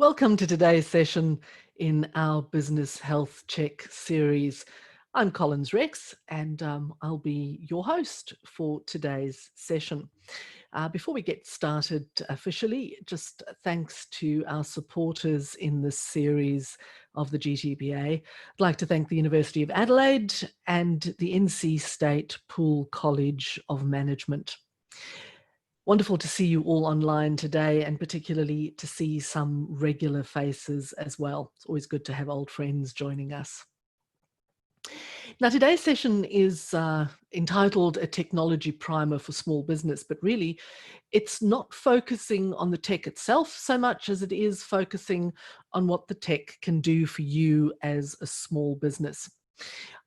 Welcome to today's session in our Business Health Check series. I'm Collins Rex and I'll be your host for today's session. Before we get started officially, just thanks to our supporters in this series of the GTPA. I'd like to thank the University of Adelaide and the NC State Poole College of Management. Wonderful to see you all online today, and particularly to see some regular faces as well. It's always good to have old friends joining us. Now, today's session is entitled A Technology Primer for Small Business, but really it's not focusing on the tech itself so much as it is focusing on what the tech can do for you as a small business.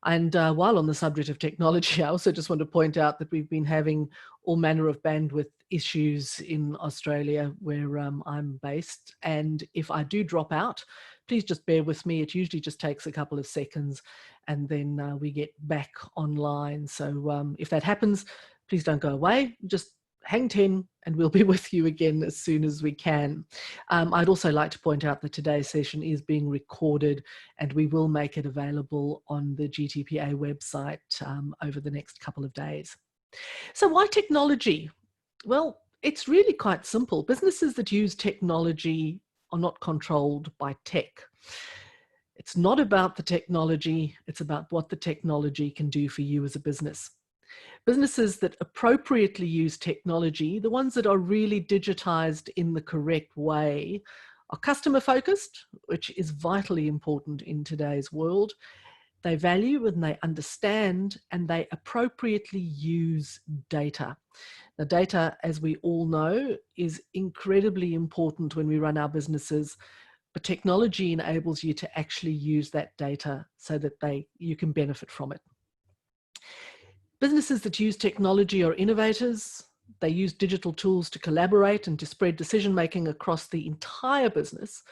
And while on the subject of technology, I also just want to point out that we've been having all manner of bandwidth issues in Australia where I'm based. And if I do drop out, please just bear with me. It usually just takes a couple of seconds and then we get back online. So if that happens, please don't go away. Just hang 10 and we'll be with you again as soon as we can. I'd also like to point out that today's session is being recorded and we will make it available on the GTPA website over the next couple of days. So why technology? Well, it's really quite simple. Businesses that use technology are not controlled by tech. It's not about the technology, it's about what the technology can do for you as a business. Businesses that appropriately use technology, the ones that are really digitized in the correct way, are customer focused, which is vitally important in today's world. They value and they understand and they appropriately use data. Now, data, as we all know, is incredibly important when we run our businesses, but technology enables you to actually use that data so that you can benefit from it. Businesses that use technology are innovators. They use digital tools to collaborate and to spread decision-making across the entire business.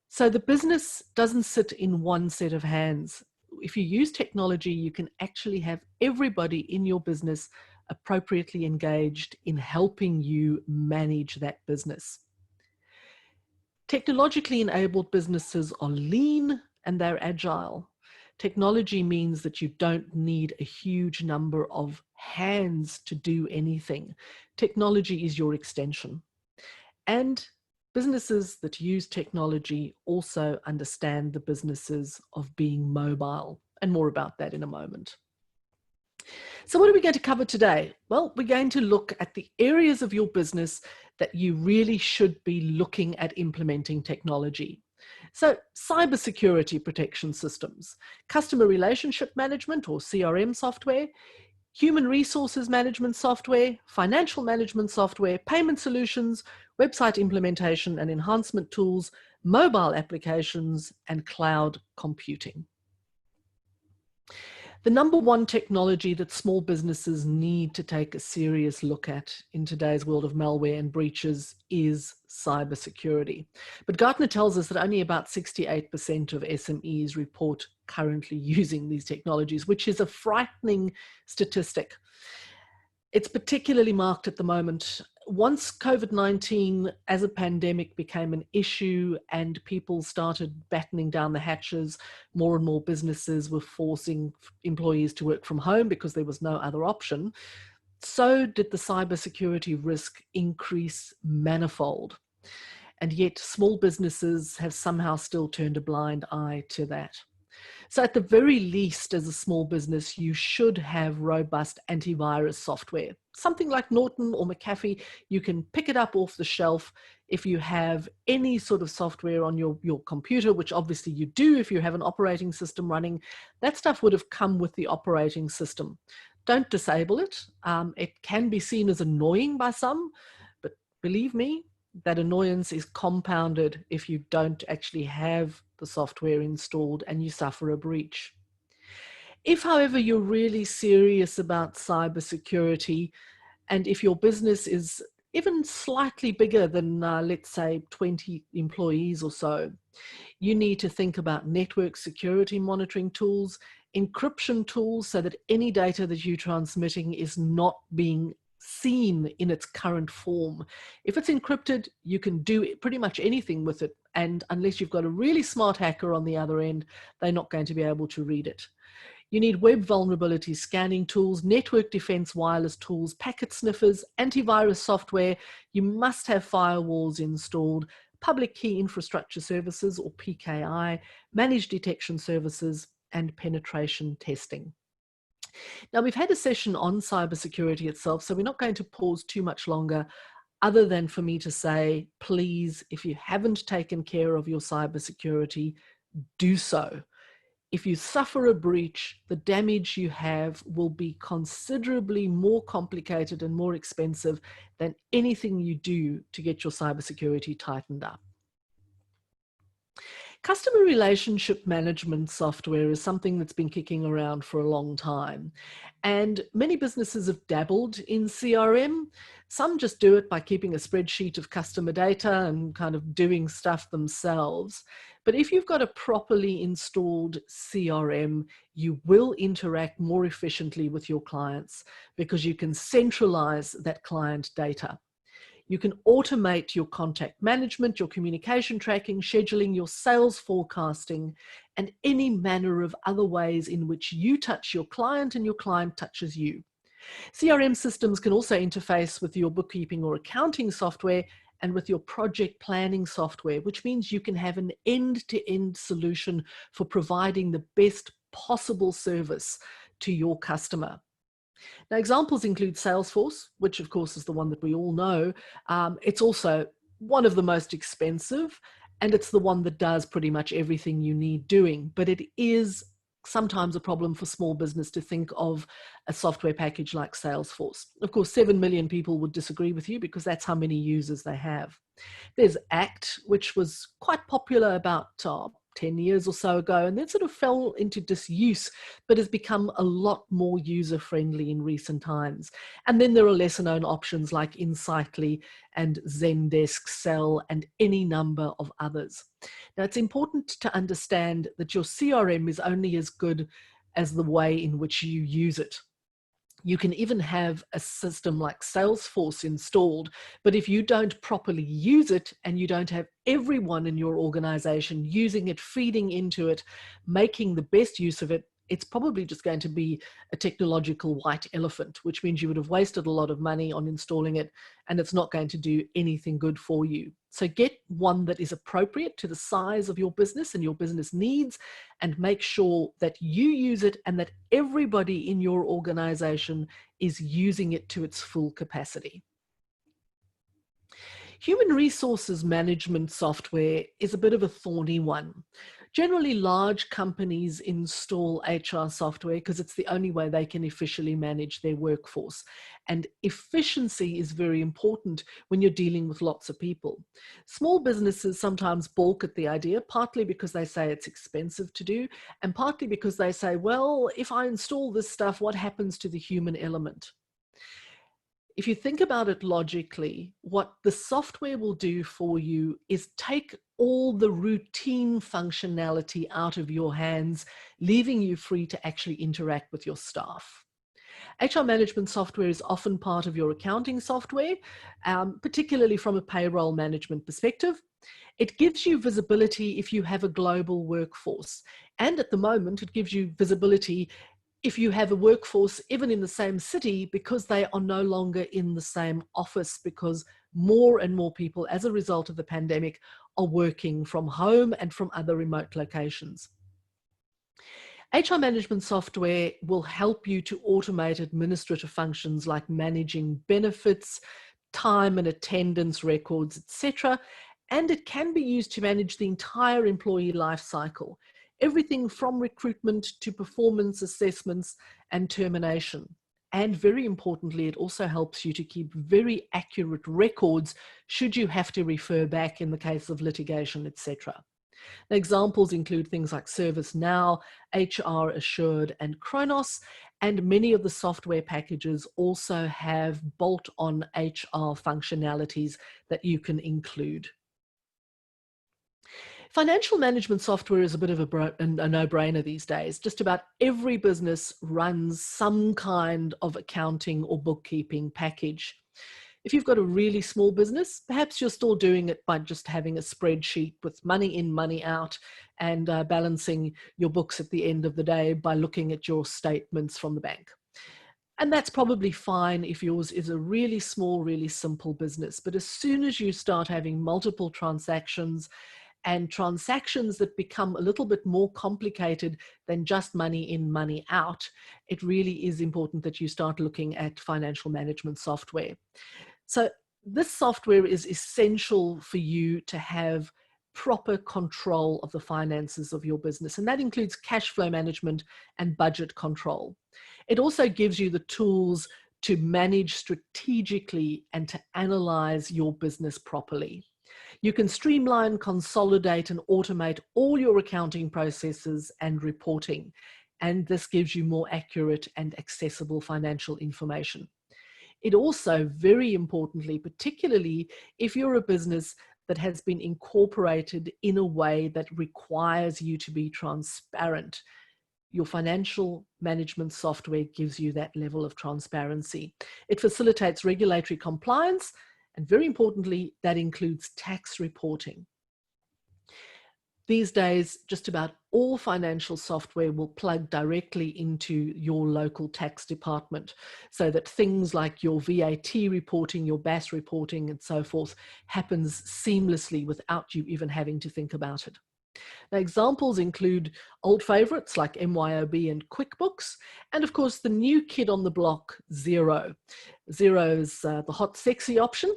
So the business doesn't sit in one set of hands. If you use technology, you can actually have everybody in your business appropriately engaged in helping you manage that business. Technologically enabled businesses are lean and they're agile. Technology means that you don't need a huge number of hands to do anything. Technology is your extension. And businesses that use technology also understand the businesses of being mobile, and more about that in a moment. So what are we going to cover today? Well, we're going to look at the areas of your business that you really should be looking at implementing technology. So cybersecurity protection systems, customer relationship management or CRM software, human resources management software, financial management software, payment solutions, website implementation and enhancement tools, mobile applications, and cloud computing. The number one technology that small businesses need to take a serious look at in today's world of malware and breaches is cybersecurity. But Gartner tells us that only about 68% of SMEs report currently using these technologies, which is a frightening statistic. It's particularly marked at the moment. Once COVID-19 as a pandemic became an issue and people started battening down the hatches, more and more businesses were forcing employees to work from home because there was no other option. So did the cybersecurity risk increase manifold. And yet small businesses have somehow still turned a blind eye to that. So at the very least, as a small business, you should have robust antivirus software. Something like Norton or McAfee, you can pick it up off the shelf. If you have any sort of software on your computer, which obviously you do if you have an operating system running, that stuff would have come with the operating system. Don't disable it. It can be seen as annoying by some, but believe me, that annoyance is compounded if you don't actually have the software installed and you suffer a breach. If, however, you're really serious about cybersecurity, and if your business is even slightly bigger than, let's say, 20 employees or so, you need to think about network security monitoring tools, encryption tools so that any data that you're transmitting is not being seen in its current form. If it's encrypted, you can do pretty much anything with it. And unless you've got a really smart hacker on the other end, they're not going to be able to read it. You need web vulnerability scanning tools, network defense wireless tools, packet sniffers, antivirus software. You must have firewalls installed, public key infrastructure services or PKI, managed detection services, and penetration testing. Now, we've had a session on cybersecurity itself, so we're not going to pause too much longer, other than for me to say, please, if you haven't taken care of your cybersecurity, do so. If you suffer a breach, the damage you have will be considerably more complicated and more expensive than anything you do to get your cybersecurity tightened up. Customer relationship management software is something that's been kicking around for a long time. And many businesses have dabbled in CRM. Some just do it by keeping a spreadsheet of customer data and kind of doing stuff themselves. But if you've got a properly installed CRM, you will interact more efficiently with your clients because you can centralize that client data. You can automate your contact management, your communication tracking, scheduling, your sales forecasting, and any manner of other ways in which you touch your client and your client touches you. CRM systems can also interface with your bookkeeping or accounting software and with your project planning software, which means you can have an end-to-end solution for providing the best possible service to your customer. Now, examples include Salesforce, which of course is the one that we all know. It's also one of the most expensive, and it's the one that does pretty much everything you need doing. But it is sometimes a problem for small business to think of a software package like Salesforce. Of course, 7 million people would disagree with you because that's how many users they have. There's ACT, which was quite popular about 10 years or so ago, and then sort of fell into disuse, but has become a lot more user-friendly in recent times. And then there are lesser-known options like Insightly and Zendesk Sell and any number of others. Now, it's important to understand that your CRM is only as good as the way in which you use it. You can even have a system like Salesforce installed, but if you don't properly use it and you don't have everyone in your organization using it, feeding into it, making the best use of it, it's probably just going to be a technological white elephant, which means you would have wasted a lot of money on installing it, and it's not going to do anything good for you. So get one that is appropriate to the size of your business and your business needs, and make sure that you use it and that everybody in your organization is using it to its full capacity. Human resources management software is a bit of a thorny one. Generally, large companies install HR software because it's the only way they can efficiently manage their workforce. And efficiency is very important when you're dealing with lots of people. Small businesses sometimes balk at the idea, partly because they say it's expensive to do, and partly because they say, well, if I install this stuff, what happens to the human element? If you think about it logically, what the software will do for you is take all the routine functionality out of your hands, leaving you free to actually interact with your staff. HR management software is often part of your accounting software, particularly from a payroll management perspective. It gives you visibility if you have a global workforce. And at the moment, it gives you visibility if you have a workforce even in the same city, because they are no longer in the same office, because more and more people, as a result of the pandemic, are working from home and from other remote locations. HR management software will help you to automate administrative functions like managing benefits, time and attendance records, etc. And it can be used to manage the entire employee life cycle, everything from recruitment to performance assessments and termination. And very importantly, it also helps you to keep very accurate records should you have to refer back in the case of litigation, etc. Examples include things like ServiceNow, HR Assured, and Kronos, and many of the software packages also have bolt-on HR functionalities that you can include. Financial management software is a bit of a no-brainer these days. Just about every business runs some kind of accounting or bookkeeping package. If you've got a really small business, perhaps you're still doing it by just having a spreadsheet with money in, money out, and balancing your books at the end of the day by looking at your statements from the bank. And that's probably fine if yours is a really small, really simple business. But as soon as you start having multiple transactions and transactions that become a little bit more complicated than just money in, money out, it really is important that you start looking at financial management software. So this software is essential for you to have proper control of the finances of your business, and that includes cash flow management and budget control. It also gives you the tools to manage strategically and to analyze your business properly. You can streamline, consolidate, and automate all your accounting processes and reporting, and this gives you more accurate and accessible financial information. It also, very importantly, particularly if you're a business that has been incorporated in a way that requires you to be transparent, your financial management software gives you that level of transparency. It facilitates regulatory compliance, and very importantly, that includes tax reporting. These days, just about all financial software will plug directly into your local tax department, so that things like your VAT reporting, your BAS reporting, and so forth happens seamlessly without you even having to think about it. Now, examples include old favorites like MYOB and QuickBooks, and of course the new kid on the block, Xero. Xero is the hot, sexy option,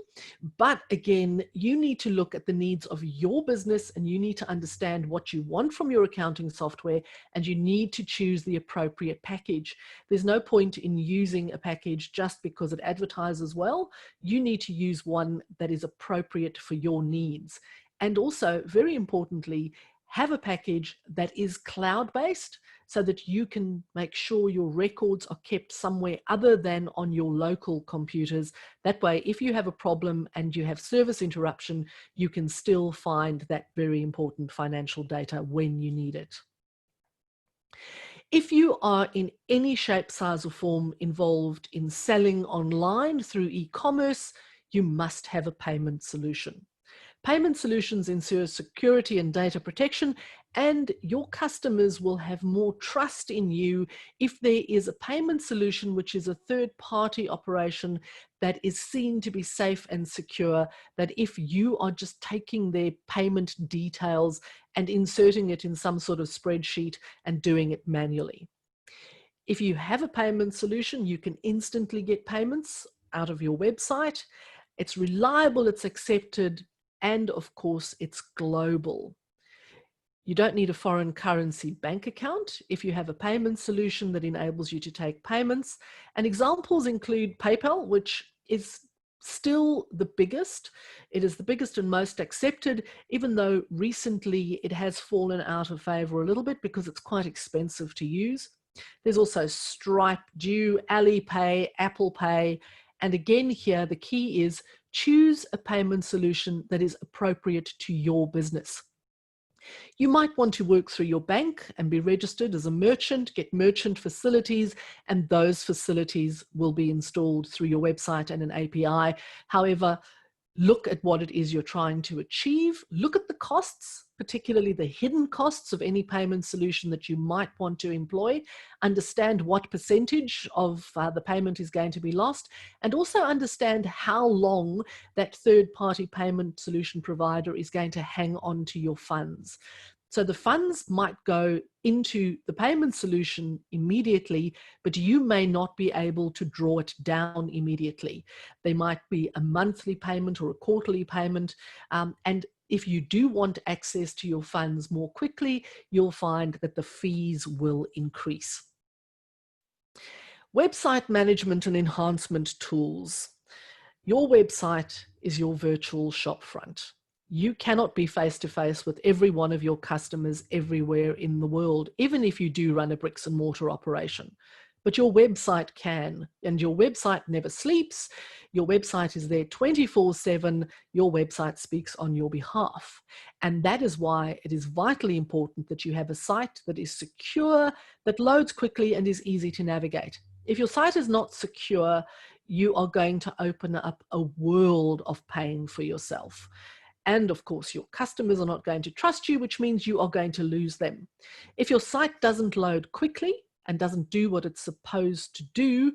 but again, you need to look at the needs of your business, and you need to understand what you want from your accounting software, and you need to choose the appropriate package. There's no point in using a package just because it advertises well. You need to use one that is appropriate for your needs. And also, very importantly, have a package that is cloud-based so that you can make sure your records are kept somewhere other than on your local computers. That way, if you have a problem and you have service interruption, you can still find that very important financial data when you need it. If you are in any shape, size, or form involved in selling online through e-commerce, you must have a payment solution. Payment solutions ensure security and data protection, and your customers will have more trust in you if there is a payment solution which is a third-party operation that is seen to be safe and secure, that if you are just taking their payment details and inserting it in some sort of spreadsheet and doing it manually. If you have a payment solution, you can instantly get payments out of your website. It's reliable, it's accepted, and of course, it's global. You don't need a foreign currency bank account if you have a payment solution that enables you to take payments. And examples include PayPal, which is still the biggest. It is the biggest and most accepted, even though recently it has fallen out of favor a little bit because it's quite expensive to use. There's also Stripe, Due, Alipay, Apple Pay. And again here, the key is choose a payment solution that is appropriate to your business. You might want to work through your bank and be registered as a merchant, get merchant facilities, and those facilities will be installed through your website and an API. However, look at what it is you're trying to achieve. Look at the costs, particularly the hidden costs of any payment solution that you might want to employ. Understand what percentage of the payment is going to be lost, and also understand how long that third-party payment solution provider is going to hang on to your funds. So the funds might go into the payment solution immediately, but you may not be able to draw it down immediately. They might be a monthly payment or a quarterly payment. And if you do want access to your funds more quickly, you'll find that the fees will increase. Website management and enhancement tools. Your website is your virtual shopfront. You cannot be face-to-face with every one of your customers everywhere in the world, even if you do run a bricks and mortar operation. but your website can, and your website never sleeps. Your website is there 24/7. Your website speaks on your behalf. And that is why it is vitally important that you have a site that is secure, that loads quickly and is easy to navigate. If your site is not secure, you are going to open up a world of pain for yourself. And of course, your customers are not going to trust you, which means you are going to lose them. If your site doesn't load quickly and doesn't do what it's supposed to do,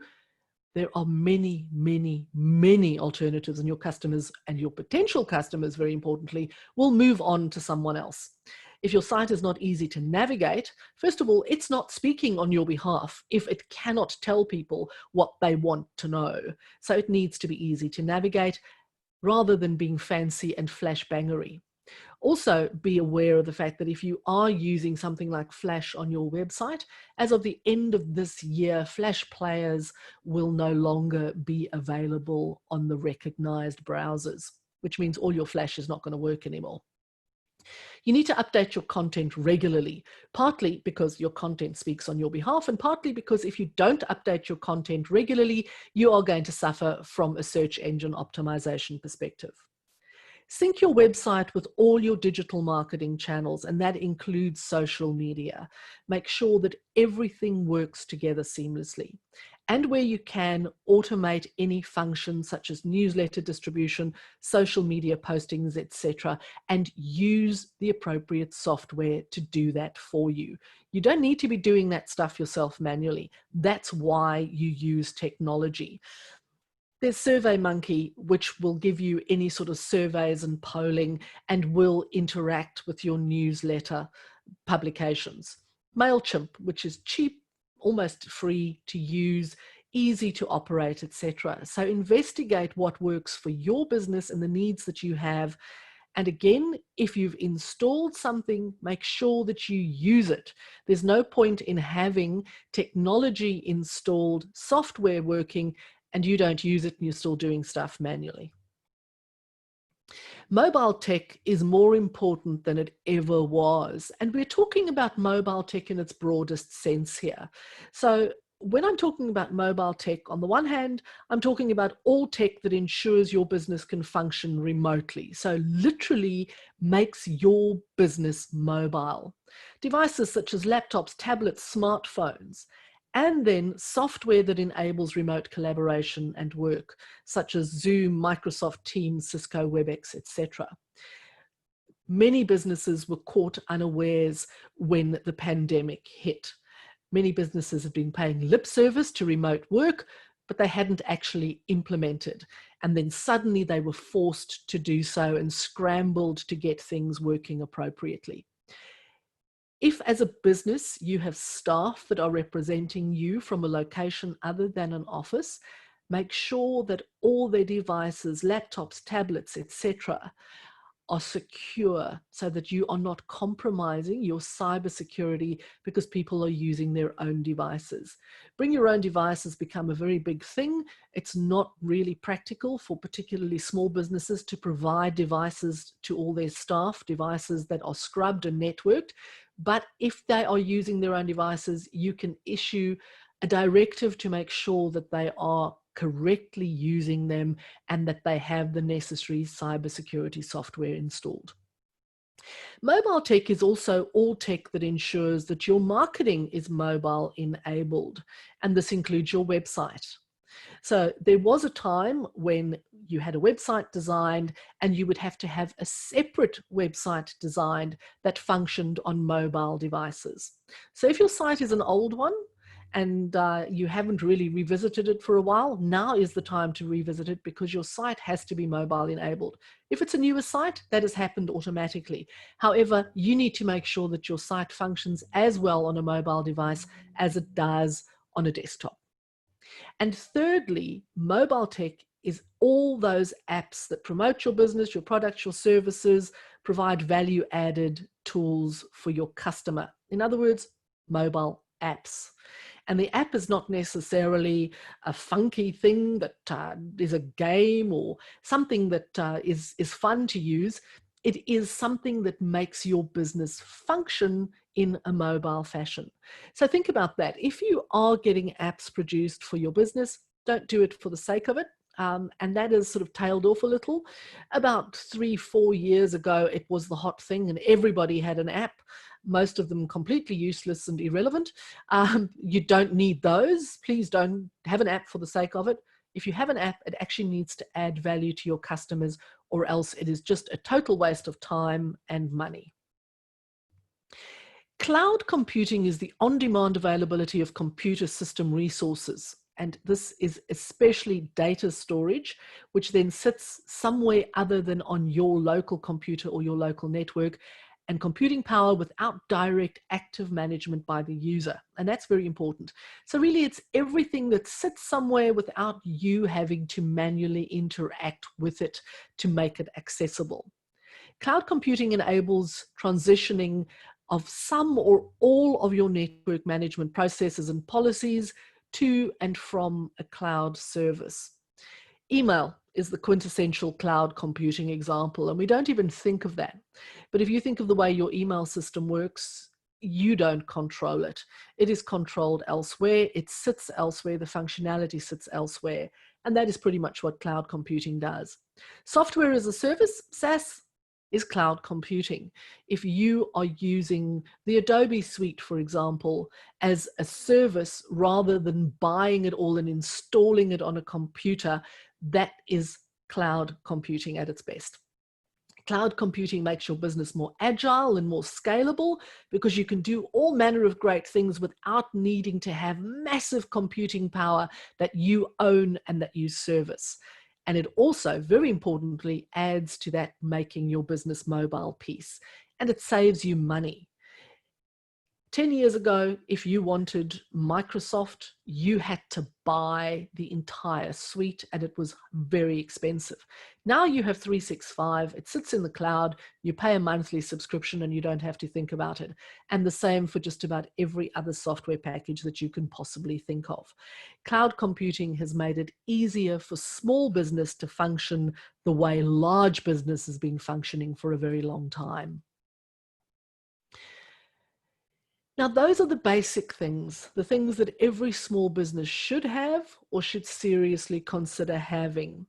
there are many, many, many alternatives, and your customers and your potential customers, very importantly, will move on to someone else. If your site is not easy to navigate, first of all, it's not speaking on your behalf if it cannot tell people what they want to know. So it needs to be easy to navigate rather than being fancy and flash-bangery. Also, be aware of the fact that if you are using something like Flash on your website, as of the end of this year, Flash players will no longer be available on the recognized browsers, which means all your Flash is not going to work anymore. You need to update your content regularly, partly because your content speaks on your behalf, and partly because if you don't update your content regularly, you are going to suffer from a search engine optimization perspective. Sync your website with all your digital marketing channels, and that includes social media. Make sure that everything works together seamlessly. And where you can, automate any functions such as newsletter distribution, social media postings, etc., and use the appropriate software to do that for you. You don't need to be doing that stuff yourself manually. That's why you use technology. There's SurveyMonkey, which will give you any sort of surveys and polling and will interact with your newsletter publications. MailChimp, which is cheap, almost free to use, easy to operate, etc. So investigate what works for your business and the needs that you have. And again, if you've installed something, make sure that you use it. There's no point in having technology installed, software working, and you don't use it and you're still doing stuff manually. Mobile tech is more important than it ever was. And we're talking about mobile tech in its broadest sense here. So when I'm talking about mobile tech, on the one hand, I'm talking about all tech that ensures your business can function remotely. So literally makes your business mobile. Devices such as laptops, tablets, smartphones, and then software that enables remote collaboration and work, such as Zoom, Microsoft Teams, Cisco WebEx, etc. Many businesses were caught unawares when the pandemic hit. Many businesses have been paying lip service to remote work, but they hadn't actually implemented. And then suddenly they were forced to do so and scrambled to get things working appropriately. If as a business you have staff that are representing you from a location other than an office, make sure that all their devices, laptops, tablets, etc., are secure so that you are not compromising your cybersecurity because people are using their own devices. Bring your own devices become a very big thing. It's not really practical for particularly small businesses to provide devices to all their staff, devices that are scrubbed and networked. But if they are using their own devices, you can issue a directive to make sure that they are correctly using them and that they have the necessary cybersecurity software installed. Mobile tech is also all tech that ensures that your marketing is mobile enabled, and this includes your website. So there was a time when you had a website designed and you would have to have a separate website designed that functioned on mobile devices. So if your site is an old one, and you haven't really revisited it for a while, now is the time to revisit it because your site has to be mobile enabled. If it's a newer site, that has happened automatically. However, you need to make sure that your site functions as well on a mobile device as it does on a desktop. And thirdly, mobile tech is all those apps that promote your business, your products, your services, provide value-added tools for your customer. In other words, mobile apps. And the app is not necessarily a funky thing that is a game or something that is fun to use. It is something that makes your business function in a mobile fashion. So think about that. If you are getting apps produced for your business, don't do it for the sake of it. And that has sort of tailed off a little. About 3-4 years ago, it was the hot thing and everybody had an app, most of them completely useless and irrelevant. You don't need those. Please don't have an app for the sake of it. If you have an app, it actually needs to add value to your customers, or else it is just a total waste of time and money. Cloud computing is the on-demand availability of computer system resources. And this is especially data storage, which then sits somewhere other than on your local computer or your local network, and computing power without direct active management by the user. And that's very important. So really, it's everything that sits somewhere without you having to manually interact with it to make it accessible. Cloud computing enables transitioning of some or all of your network management processes and policies to and from a cloud service. Email is the quintessential cloud computing example, and we don't even think of that. But if you think of the way your email system works, you don't control it. It is controlled elsewhere. It sits elsewhere. The functionality sits elsewhere. And that is pretty much what cloud computing does. Software as a service, SaaS, is cloud computing. If you are using the Adobe suite, for example, as a service rather than buying it all and installing it on a computer, that is cloud computing at its best. Cloud computing makes your business more agile and more scalable because you can do all manner of great things without needing to have massive computing power that you own and that you service. And it also, very importantly, adds to that making your business mobile piece, and it saves you money. 10 years ago, if you wanted Microsoft, you had to buy the entire suite and it was very expensive. Now you have 365, it sits in the cloud, you pay a monthly subscription and you don't have to think about it. And the same for just about every other software package that you can possibly think of. Cloud computing has made it easier for small business to function the way large business has been functioning for a very long time. Now, those are the basic things, the things that every small business should have or should seriously consider having.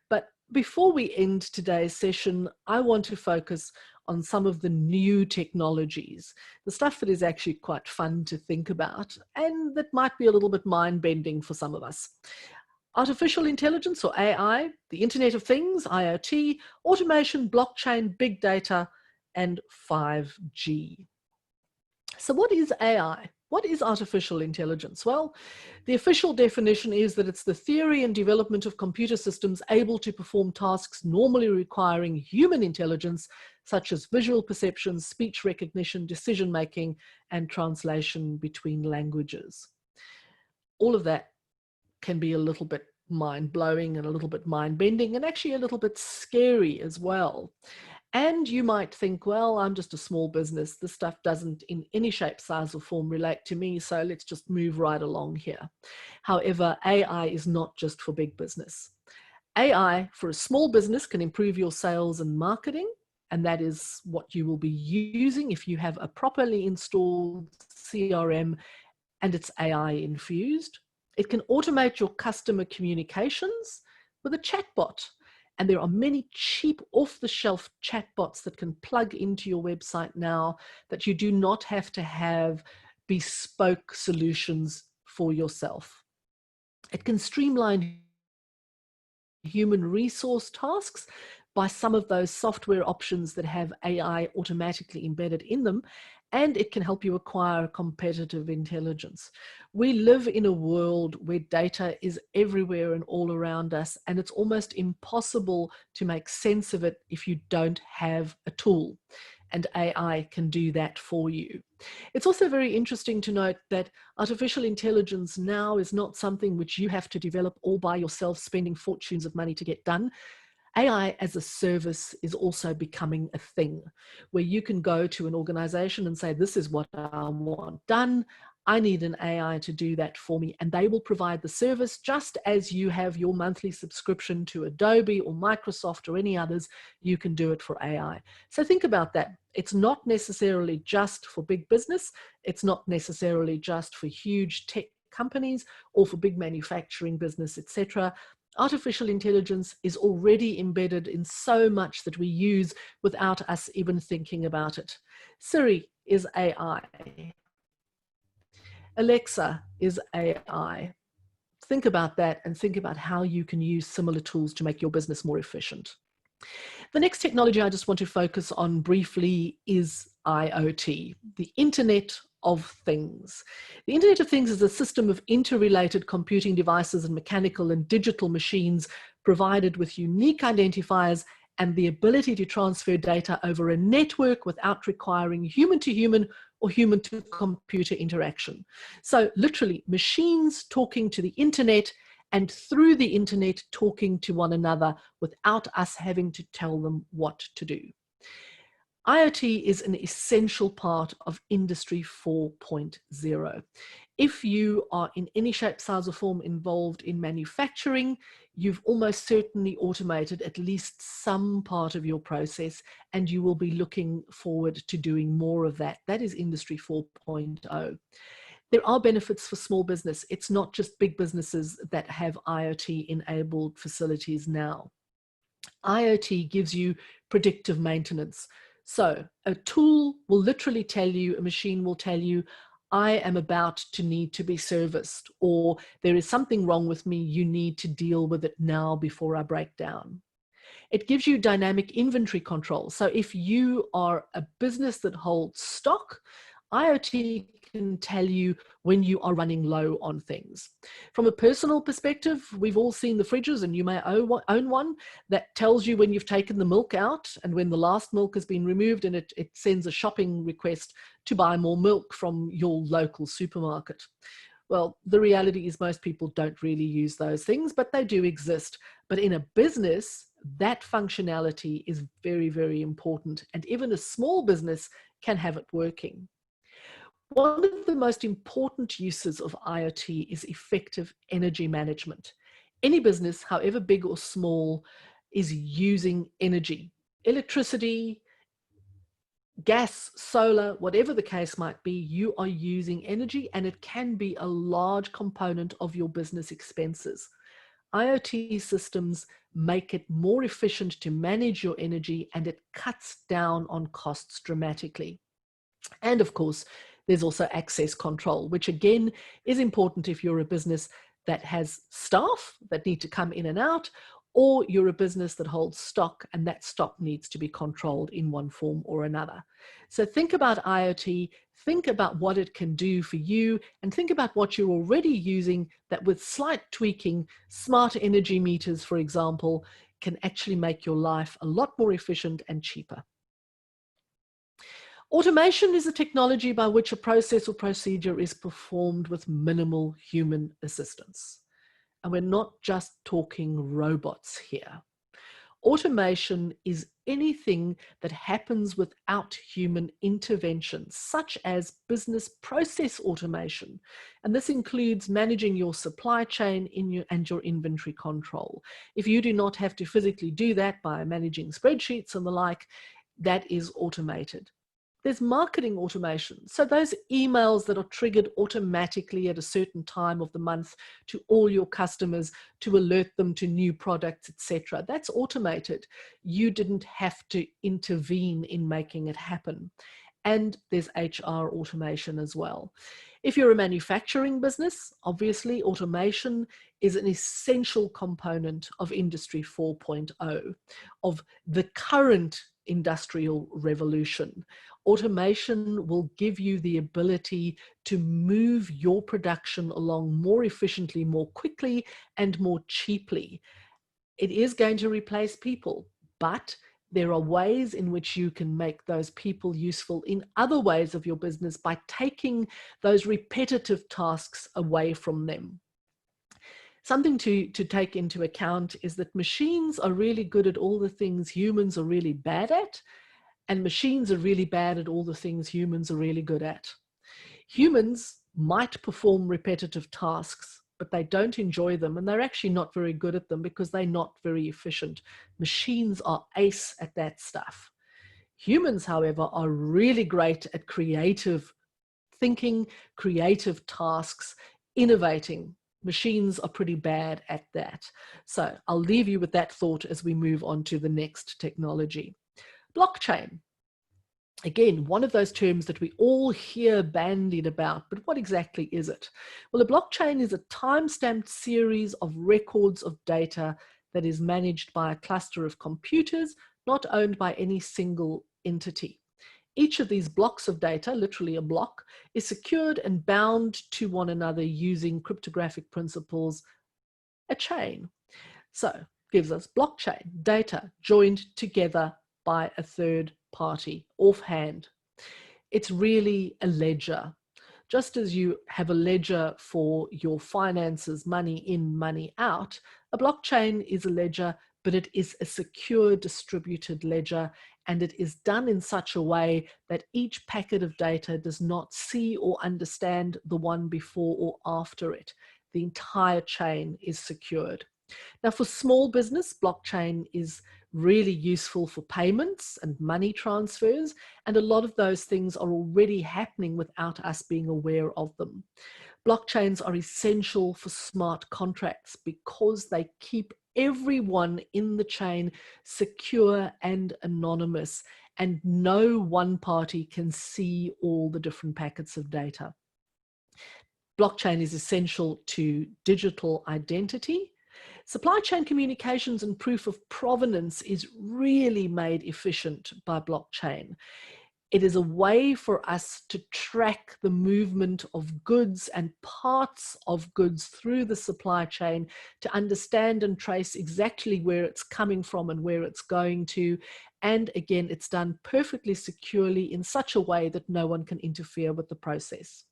But before we end today's session, I want to focus on some of the new technologies, the stuff that is actually quite fun to think about and that might be a little bit mind-bending for some of us. Artificial intelligence, or AI, the Internet of Things, IoT, automation, blockchain, big data, and 5G. So what is AI? What is artificial intelligence? Well, the official definition is that it's the theory and development of computer systems able to perform tasks normally requiring human intelligence, such as visual perception, speech recognition, decision-making, and translation between languages. All of that can be a little bit mind-blowing and a little bit mind-bending and actually a little bit scary as well. And you might think, well, I'm just a small business. This stuff doesn't in any shape, size or form relate to me. So let's just move right along here. However, AI is not just for big business. AI for a small business can improve your sales and marketing. And that is what you will be using if you have a properly installed CRM and it's AI infused. It can automate your customer communications with a chatbot. And there are many cheap off-the-shelf chatbots that can plug into your website now that you do not have to have bespoke solutions for yourself. It can streamline human resource tasks by some of those software options that have AI automatically embedded in them, and it can help you acquire competitive intelligence. We live in a world where data is everywhere and all around us, and it's almost impossible to make sense of it if you don't have a tool, and AI can do that for you. It's also very interesting to note that artificial intelligence now is not something which you have to develop all by yourself, spending fortunes of money to get done. AI as a service is also becoming a thing where you can go to an organization and say, this is what I want done. I need an AI to do that for me, and they will provide the service just as you have your monthly subscription to Adobe or Microsoft or any others. You can do it for AI. So think about that. It's not necessarily just for big business. It's not necessarily just for huge tech companies or for big manufacturing business, etc. Artificial intelligence is already embedded in so much that we use without us even thinking about it. Siri is AI. Alexa is AI. Think about that and think about how you can use similar tools to make your business more efficient. The next technology I just want to focus on briefly is IoT, the Internet of Things. The Internet of Things is a system of interrelated computing devices and mechanical and digital machines provided with unique identifiers and the ability to transfer data over a network without requiring human-to-human or human-to-computer interaction. So literally, machines talking to the internet and through the internet talking to one another without us having to tell them what to do. IoT is an essential part of Industry 4.0. If you are in any shape, size, or form involved in manufacturing, you've almost certainly automated at least some part of your process, and you will be looking forward to doing more of that. That is Industry 4.0. There are benefits for small business. It's not just big businesses that have IoT-enabled facilities now. IoT gives you predictive maintenance. So a tool will literally tell you, a machine will tell you, I am about to need to be serviced, or there is something wrong with me, you need to deal with it now before I break down. It gives you dynamic inventory control. So if you are a business that holds stock, IoT can tell you when you are running low on things. From a personal perspective, we've all seen the fridges, and you may own one that tells you when you've taken the milk out and when the last milk has been removed, and it sends a shopping request to buy more milk from your local supermarket. Well, the reality is most people don't really use those things, but they do exist. But in a business, that functionality is very, very important, and even a small business can have it working. One of the most important uses of IoT is effective energy management. Any business, however big or small, is using energy, electricity, gas, solar, whatever the case might be. You are using energy, and it can be a large component of your business expenses. IoT systems make it more efficient to manage your energy, and it cuts down on costs dramatically. And of course, there's also access control, which again is important if you're a business that has staff that need to come in and out, or you're a business that holds stock and that stock needs to be controlled in one form or another. So think about IoT, think about what it can do for you, and think about what you're already using that with slight tweaking, smart energy meters, for example, can actually make your life a lot more efficient and cheaper. Automation is a technology by which a process or procedure is performed with minimal human assistance. And we're not just talking robots here. Automation is anything that happens without human intervention, such as business process automation. And this includes managing your supply chain and your inventory control. If you do not have to physically do that by managing spreadsheets and the like, that is automated. There's marketing automation. So those emails that are triggered automatically at a certain time of the month to all your customers to alert them to new products, etc. That's automated. You didn't have to intervene in making it happen. And there's HR automation as well. If you're a manufacturing business, obviously automation is an essential component of Industry 4.0, of the current industrial revolution. Automation will give you the ability to move your production along more efficiently, more quickly, and more cheaply. It is going to replace people, but there are ways in which you can make those people useful in other ways of your business by taking those repetitive tasks away from them. Something to take into account is that machines are really good at all the things humans are really bad at, and machines are really bad at all the things humans are really good at. Humans might perform repetitive tasks, but they don't enjoy them, and they're actually not very good at them because they're not very efficient. Machines are ace at that stuff. Humans, however, are really great at creative thinking, creative tasks, innovating. Machines are pretty bad at that. So I'll leave you with that thought as we move on to the next technology. Blockchain. Again, one of those terms that we all hear bandied about, but what exactly is it? Well, a blockchain is a time-stamped series of records of data that is managed by a cluster of computers, not owned by any single entity. Each of these blocks of data, literally a block, is secured and bound to one another using cryptographic principles, a chain. So, gives us blockchain, data joined together by a third party, offhand. It's really a ledger. Just as you have a ledger for your finances, money in, money out, a blockchain is a ledger, but it is a secure distributed ledger, and it is done in such a way that each packet of data does not see or understand the one before or after it. The entire chain is secured. Now, for small business, blockchain is really useful for payments and money transfers, and a lot of those things are already happening without us being aware of them. Blockchains are essential for smart contracts because they keep everyone in the chain secure and anonymous, and no one party can see all the different packets of data. Blockchain is essential to digital identity. Supply chain communications and proof of provenance is really made efficient by blockchain. It is a way for us to track the movement of goods and parts of goods through the supply chain, to understand and trace exactly where it's coming from and where it's going to. And again, it's done perfectly securely in such a way that no one can interfere with the process.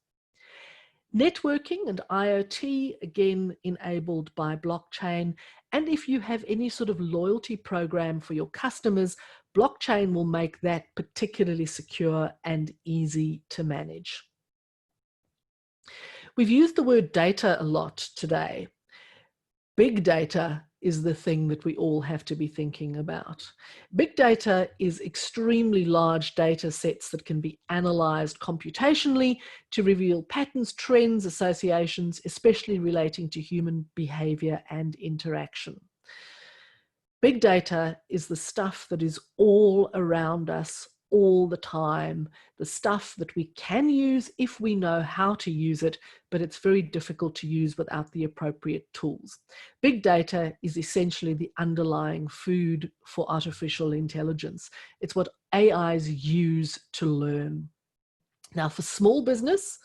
Networking and IoT, again, enabled by blockchain. And if you have any sort of loyalty program for your customers, blockchain will make that particularly secure and easy to manage. We've used the word data a lot today. Big data is the thing that we all have to be thinking about. Big data is extremely large data sets that can be analyzed computationally to reveal patterns, trends, associations, especially relating to human behavior and interaction. Big data is the stuff that is all around us all the time, the stuff that we can use if we know how to use it, but it's very difficult to use without the appropriate tools. Big data is essentially the underlying food for artificial intelligence. It's what AIs use to learn. Now, for small business,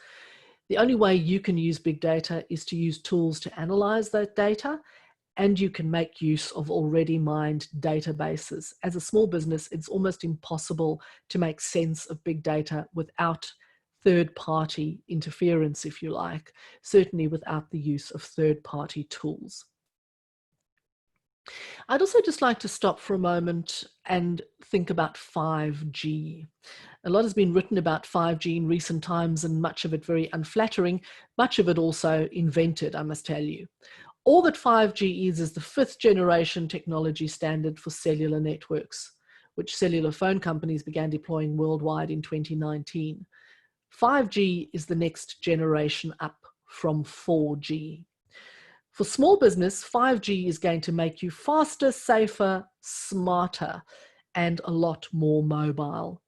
the only way you can use big data is to use tools to analyze that data, and you can make use of already mined databases. As a small business, it's almost impossible to make sense of big data without third-party interference, if you like, certainly without the use of third-party tools. I'd also just like to stop for a moment and think about 5G. A lot has been written about 5G in recent times, and much of it very unflattering, much of it also invented, I must tell you. All that 5G is the 5th generation technology standard for cellular networks, which cellular phone companies began deploying worldwide in 2019. 5G is the next generation up from 4G. For small business, 5G is going to make you faster, safer, smarter, and a lot more mobile.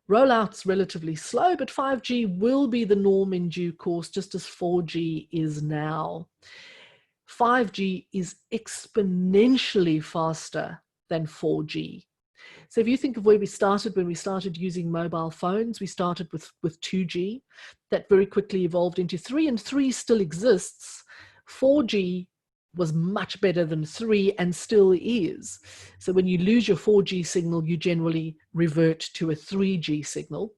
Rollout's relatively slow, but 5G will be the norm in due course, just as 4G is now. 5G is exponentially faster than 4G. So if you think of where we started, when we started using mobile phones, we started with 2G. That very quickly evolved into 3, and 3 still exists. 4G was much better than 3 and still is. So when you lose your 4G signal, you generally revert to a 3G signal.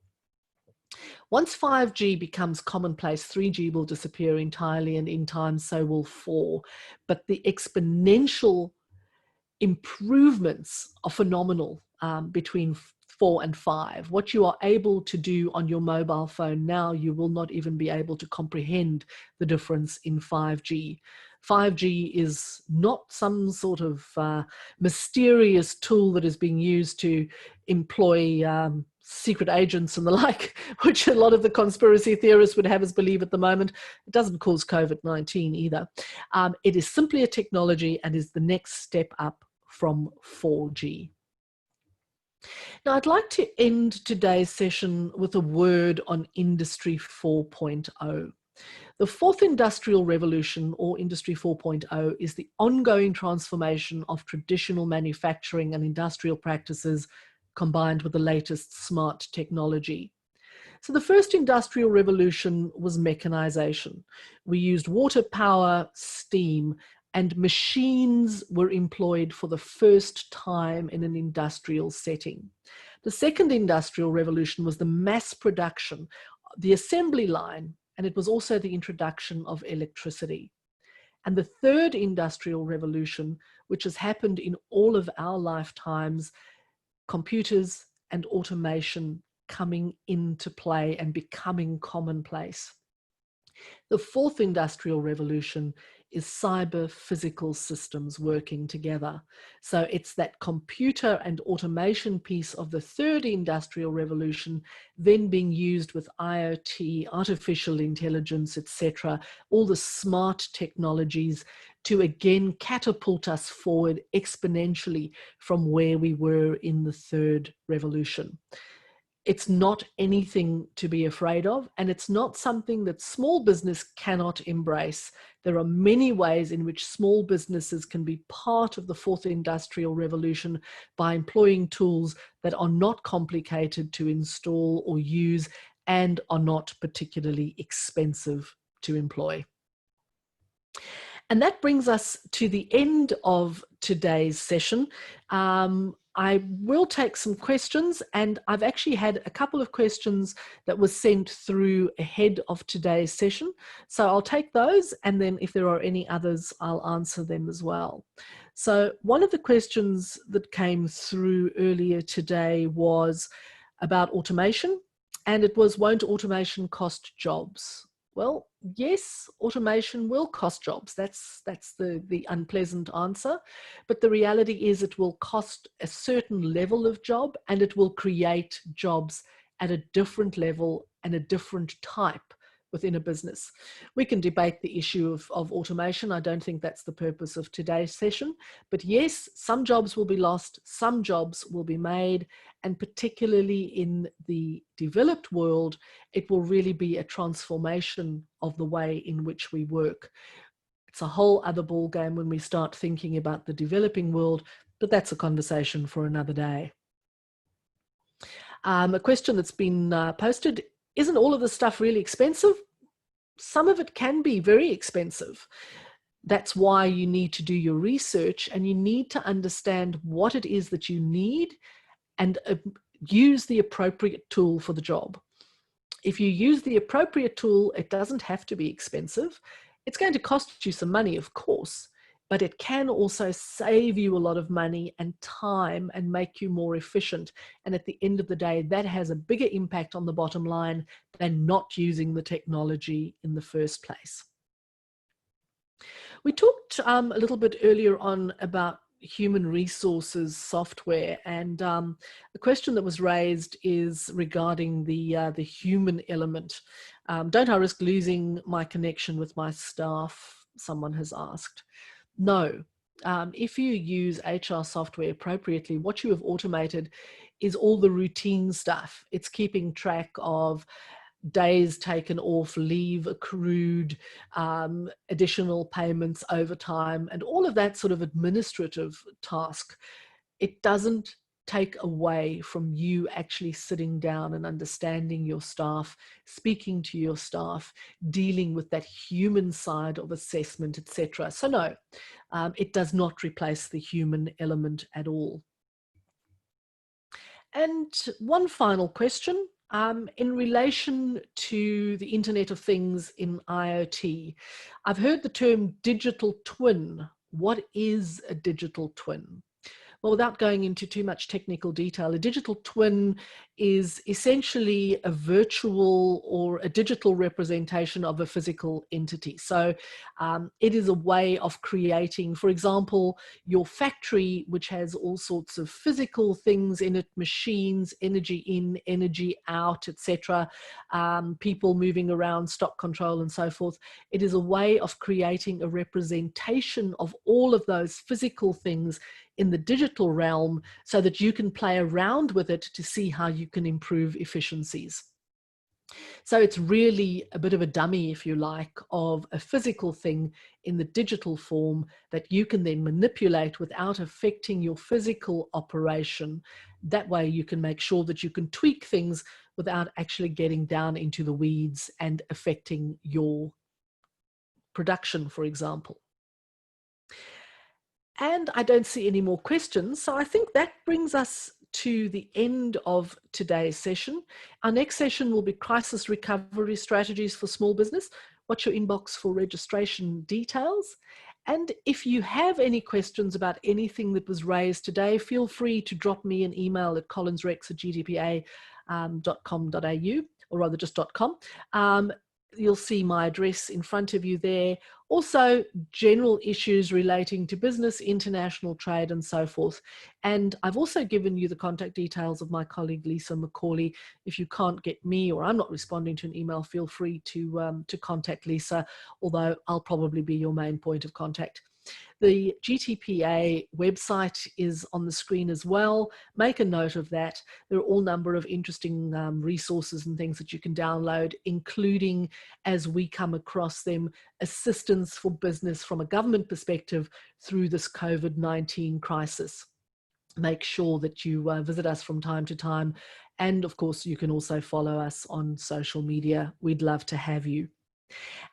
Once 5G becomes commonplace, 3G will disappear entirely, and in time, so will 4. But the exponential improvements are phenomenal between 4 and 5. What you are able to do on your mobile phone now, you will not even be able to comprehend the difference in 5G. 5G is not some sort of mysterious tool that is being used to employ secret agents and the like, which a lot of the conspiracy theorists would have us believe at the moment. It doesn't cause COVID-19 either. It is simply a technology and is the next step up from 4G. Now, I'd like to end today's session with a word on Industry 4.0. The fourth industrial revolution, or Industry 4.0, is the ongoing transformation of traditional manufacturing and industrial practices combined with the latest smart technology. So the first industrial revolution was mechanization. We used water power, steam, and machines were employed for the first time in an industrial setting. The second industrial revolution was the mass production, the assembly line, and it was also the introduction of electricity. And the third industrial revolution, which has happened in all of our lifetimes, computers and automation coming into play and becoming commonplace. The fourth industrial revolution is cyber physical systems working together. So it's that computer and automation piece of the third industrial revolution then being used with IoT, artificial intelligence, etc., all the smart technologies to again catapult us forward exponentially from where we were in the third revolution. It's not anything to be afraid of, and it's not something that small business cannot embrace. There are many ways in which small businesses can be part of the fourth industrial revolution by employing tools that are not complicated to install or use and are not particularly expensive to employ. And that brings us to the end of today's session. I will take some questions, and I've actually had a couple of questions that were sent through ahead of today's session. So I'll take those, and then if there are any others, I'll answer them as well. So one of the questions that came through earlier today was about automation, and it was, won't automation cost jobs? Well, yes, automation will cost jobs. That's the unpleasant answer. But the reality is it will cost a certain level of job, and it will create jobs at a different level and a different type within a business. We can debate the issue of automation. I don't think that's the purpose of today's session. But yes, some jobs will be lost, some jobs will be made, and particularly in the developed world, it will really be a transformation of the way in which we work. It's a whole other ballgame when we start thinking about the developing world, but that's a conversation for another day. A question that's been posted: isn't all of this stuff really expensive? Some of it can be very expensive. That's why you need to do your research, and you need to understand what it is that you need and use the appropriate tool for the job. If you use the appropriate tool, it doesn't have to be expensive. It's going to cost you some money, of course, but it can also save you a lot of money and time and make you more efficient. And at the end of the day, that has a bigger impact on the bottom line than not using the technology in the first place. We talked a little bit earlier on about human resources software, and a question that was raised is regarding the human element. Don't I risk losing my connection with my staff? Someone has asked. No. If you use HR software appropriately, what you have automated is all the routine stuff. It's keeping track of days taken off, leave accrued, additional payments, overtime, and all of that sort of administrative task. It doesn't take away from you actually sitting down and understanding your staff, speaking to your staff, dealing with that human side of assessment, etc. So no, it does not replace the human element at all. And one final question. In relation to the Internet of Things in IoT, I've heard the term digital twin. What is a digital twin? Well, without going into too much technical detail, a digital twin is essentially a virtual or a digital representation of a physical entity. So it is a way of creating, for example, your factory, which has all sorts of physical things in it, machines, energy in, energy out, etc., people moving around, stock control and so forth. It is a way of creating a representation of all of those physical things in the digital realm so that you can play around with it to see how you can improve efficiencies. So it's really a bit of a dummy, if you like, of a physical thing in the digital form that you can then manipulate without affecting your physical operation. That way you can make sure that you can tweak things without actually getting down into the weeds and affecting your production, for example. And I don't see any more questions. So I think that brings us to the end of today's session. Our next session will be crisis recovery strategies for small business. Watch your inbox for registration details. And if you have any questions about anything that was raised today, feel free to drop me an email at collinsrex@gdpa.com.au, or rather just .com. You'll see my address in front of you there. Also, general issues relating to business, international trade, and so forth. And I've also given you the contact details of my colleague, Lisa McCauley. If you can't get me or I'm not responding to an email, feel free to contact Lisa, although I'll probably be your main point of contact. The GTPA website is on the screen as well. Make a note of that. There are all number of interesting resources and things that you can download, including, as we come across them, assistance for business from a government perspective through this COVID-19 crisis. Make sure that you visit us from time to time. And of course, you can also follow us on social media. We'd love to have you.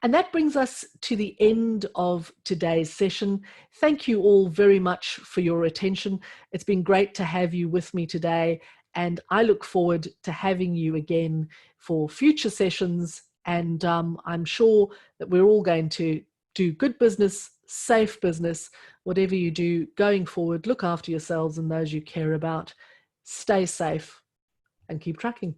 And that brings us to the end of today's session. Thank you all very much for your attention. It's been great to have you with me today, and I look forward to having you again for future sessions. And I'm sure that we're all going to do good business, safe business, whatever you do going forward. Look after yourselves and those you care about. Stay safe and keep trucking.